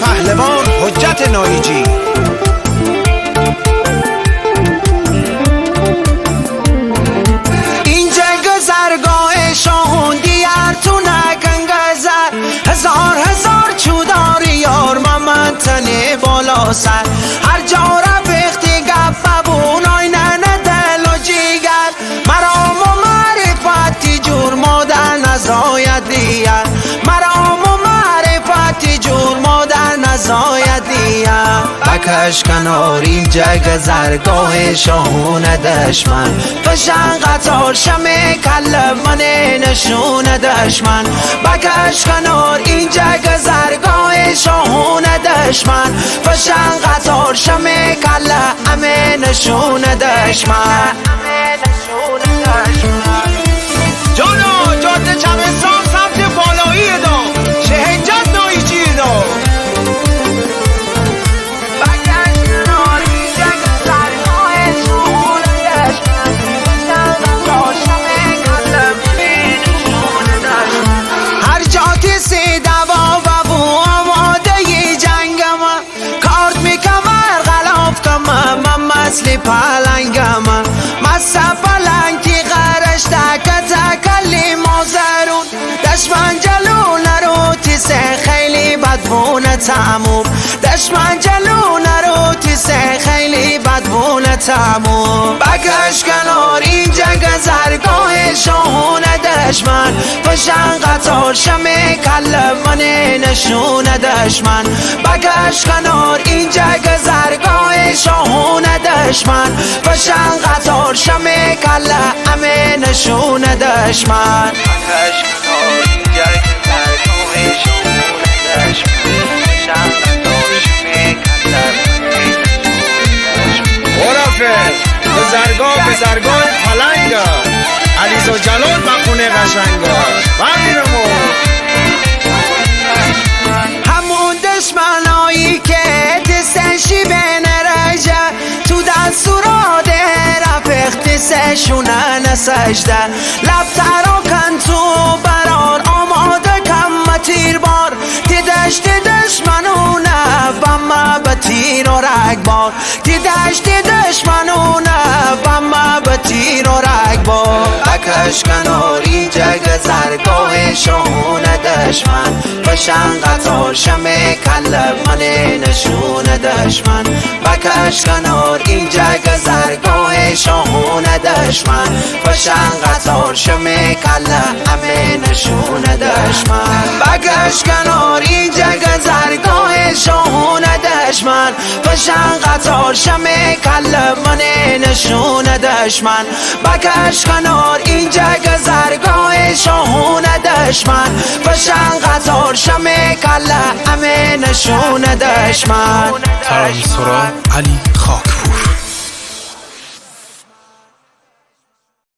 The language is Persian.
پهلوان حجت نایجی. اینجا گذرگاه شاهون دیار تو نگنگزر، هزار هزار چوداری یار من تنه بالا سر، هر جا را بختی گپ ببون آینه دل و جیگر، مرام و معرفتی جور مادر نزاید دیگر، مرام و معرفتی جور مادر نزاید دیگر. بکش کنار اینجا گذرگاه شاهون دشمن، فشن قطار شمه کلب من نشون دشمن، بکش کنار اینجا گذرگاه شاهون دشمن، فشن قطار شمه کلب همه نشون دشمن. جانا جاده چمستان سمت بالایی دا شهنجت نایجی دا. هر جا سی دوا و بو آماده ی جنگم، کارت می کمر غلاف کم من مثل پلنگم، مثل پلنگی غرش تکلی مازرون، دشمن جلو نرو تیسه خیلی بدبونه تموم، دشمن جلو نرو تیسه خیلی بدبونه تموم. بکش کنار اینجا گذرگاه شاهون دشمن، فشن قطار شمه کلب من نشون دشمن، بکش کنار اینجا گذرگاه شاهون دشمن، فشن قطار شمه کلب همه نشون دشمن. بکش کنار اینجا گذرگاه شاهون دشمن، فشن قطار شمه کلب بزرگاه پلنگا علیزا جلال مخونه قشنگا بمیرمو. همون دشمنایی که دستشی به نرجه، تو دستورات رفق دستشونه نسجده، لب تراکن تو برار آماده کم تیر بار، دیدشت دشمنونه بمه به تیر و رگبار، دیدشت دشمنونه بمه به تیر و رگبار. بکش کنار اینجا گذرگاه شاهون دشمن، فشن قطار شمه کلب من نشون دشمن، بکش کنار اینجا گذرگاه شاهون دشمن، فشن قطار شمه کلب همه نشون دشمن، بکش کنار اینجا گذرگاه شاهون دشمن، فشن قطار شمه کلب من نشون دشمن، بکش کنار اینجا گذرگاه شاهون دشمن، فشن قطار شمه کلب همه نشون دشمن. ترانسورا علی خاک